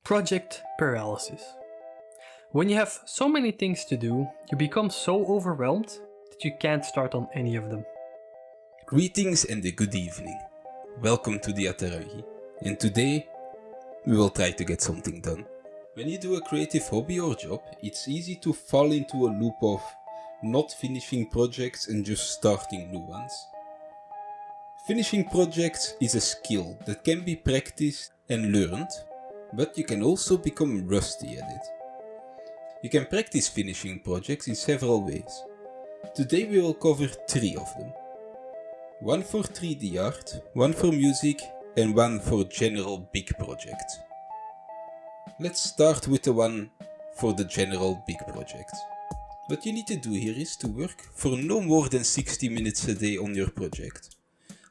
Project paralysis. When you have so many things to do, you become so overwhelmed that you can't start on any of them. Greetings and a good evening. Welcome to the atarangi. And today we will try to get something done. When you do a creative hobby or job, it's easy to fall into a loop of not finishing projects and just starting new ones. Finishing projects is a skill that can be practiced and learned, but you can also become rusty at it. You can practice finishing projects in several ways. Today we will cover 3 of them. One for 3D art, one for music, and one for general big projects. Let's start with the one for the general big project. What you need to do here is to work for no more than 60 minutes a day on your project.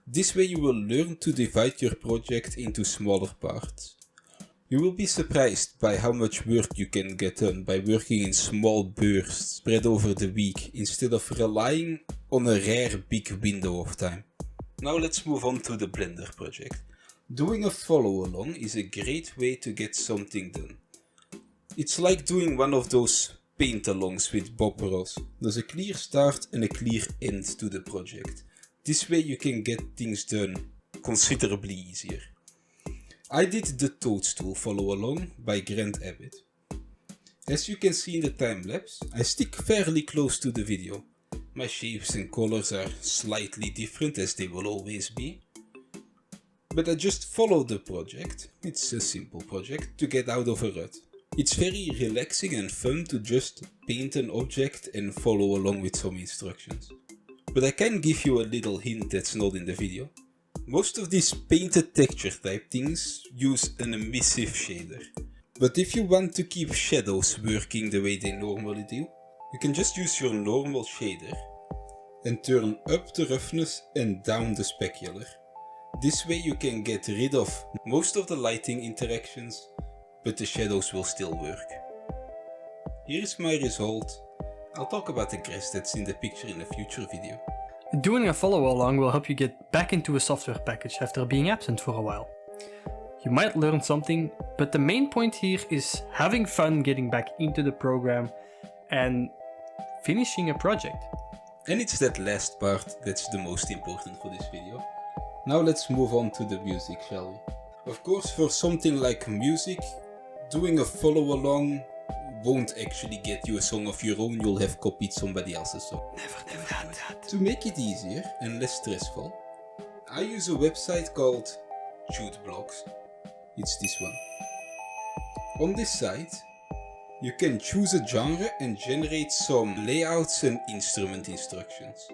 This way you will learn to divide your project into smaller parts. You will be surprised by how much work you can get done by working in small bursts spread over the week instead of relying on a rare big window of time. Now let's move on to the Blender project. Doing a follow along is a great way to get something done. It's like doing one of those paint alongs with Bob Ross. There's a clear start and a clear end to the project. This way you can get things done considerably easier. I did the Toadstool follow along by Grant Abbott. As you can see in the time lapse, I stick fairly close to the video. My shapes and colors are slightly different as they will always be. But I just follow the project, it's a simple project, to get out of a rut. It's very relaxing and fun to just paint an object and follow along with some instructions. But I can give you a little hint that's not in the video. Most of these painted texture type things use an emissive shader. But if you want to keep shadows working the way they normally do, you can just use your normal shader and turn up the roughness and down the specular. This way you can get rid of most of the lighting interactions, but the shadows will still work. Here is my result. I'll talk about the grass that's in the picture in a future video. Doing a follow along will help you get back into a software package after being absent for a while. You might learn something, but the main point here is having fun getting back into the program and finishing a project. And it's that last part that's the most important for this video. Now let's move on to the music, shall we? Of course, for something like music, doing a follow along won't actually get you a song of your own, you'll have copied somebody else's song. Never do that. To make it easier and less stressful, I use a website called Blocks. It's this one. On this site, you can choose a genre and generate some layouts and instrument instructions.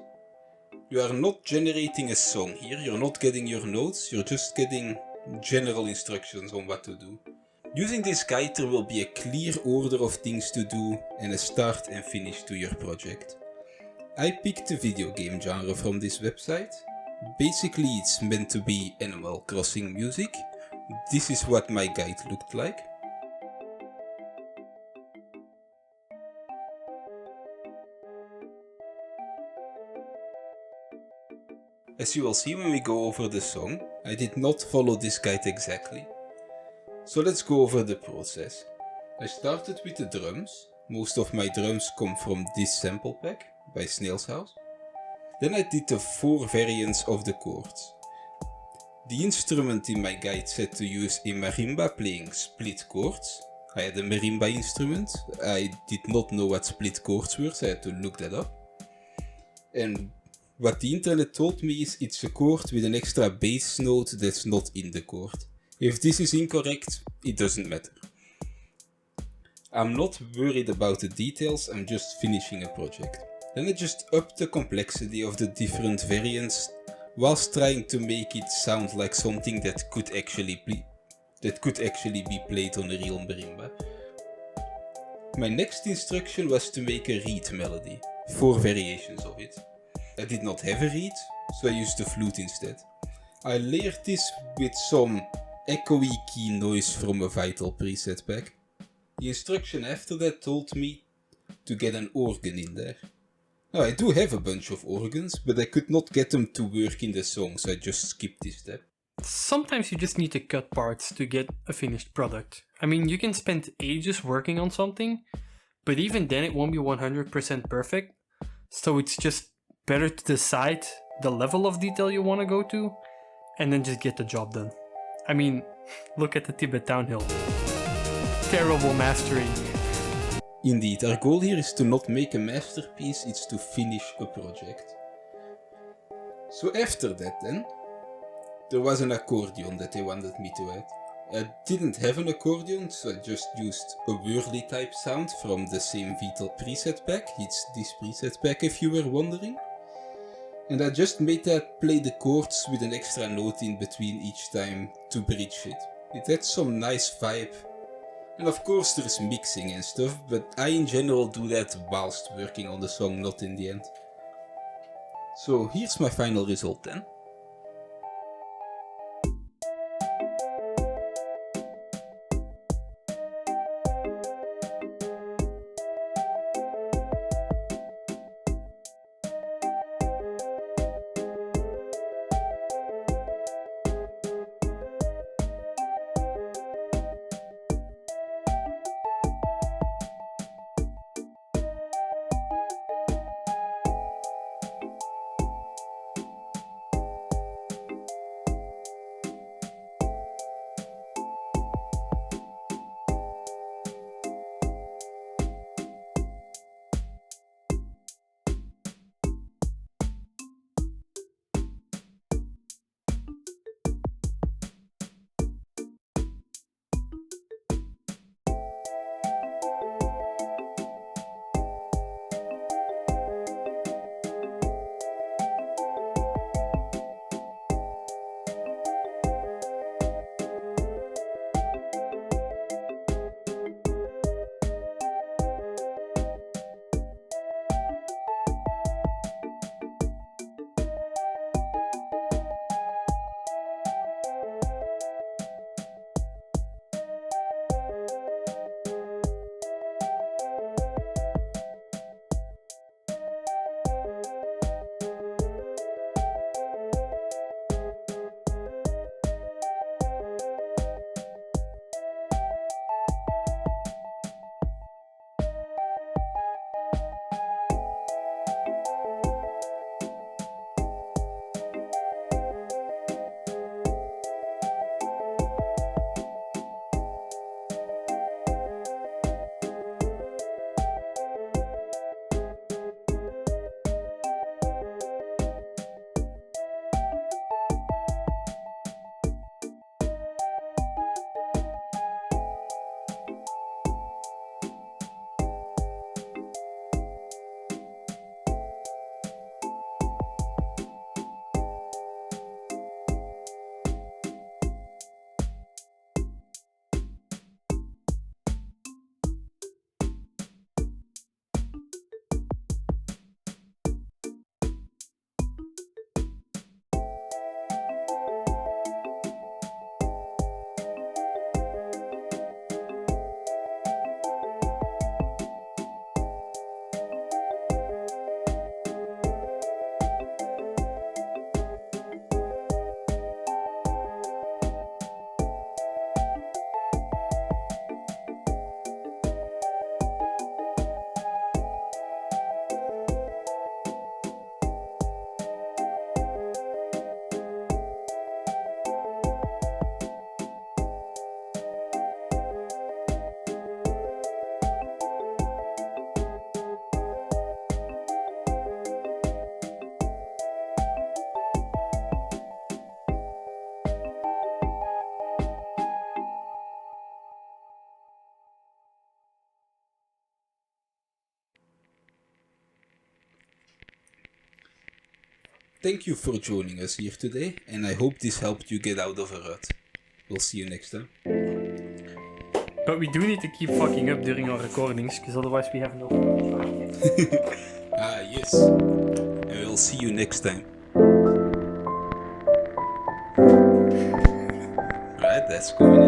You are not generating a song here, you're not getting your notes, you're just getting general instructions on what to do. Using this guide there will be a clear order of things to do and a start and finish to your project. I picked a video game genre from this website. Basically it's meant to be Animal Crossing music. This is what my guide looked like. As you will see when we go over the song, I did not follow this guide exactly. So let's go over the process. I started with the drums. Most of my drums come from this sample pack by Snail's House. Then I did the 4 variants of the chords. The instrument in my guide said to use a marimba playing split chords. I had a marimba instrument. I did not know what split chords were, so I had to look that up. And what the internet told me is it's a chord with an extra bass note that's not in the chord. If this is incorrect, it doesn't matter. I'm not worried about the details, I'm just finishing a project. Then I just upped the complexity of the different variants whilst trying to make it sound like something that could actually be played on a real marimba. My next instruction was to make a reed melody, 4 variations of it. I did not have a reed, so I used the flute instead. I layered this with some echoey key noise from a Vital preset pack. The instruction after that told me to get an organ in there. Now I do have a bunch of organs, but I could not get them to work in the song, so I just skipped this step. sometimes you just need to cut parts to get a finished product. I mean, you can spend ages working on something, but even then it won't be 100% perfect. So it's just better to decide the level of detail you want to go to and then just get the job done. I mean, look at the Tibet downhill. Terrible mastering. Indeed, our goal here is to not make a masterpiece, it's to finish a project. So after that then, there was an accordion that they wanted me to add. I didn't have an accordion, so I just used a whirly type sound from the same Vital preset pack. It's this preset pack if you were wondering. And I just made that play the chords with an extra note in between each time to bridge it. It had some nice vibe. And of course there's mixing and stuff, but I in general do that whilst working on the song, not in the end. So here's my final result then. Thank you for joining us here today, and I hope this helped you get out of a rut. We'll see you next time. But we do need to keep fucking up during our recordings, because otherwise we have no... Yes. And we'll see you next time. Right, that's going in.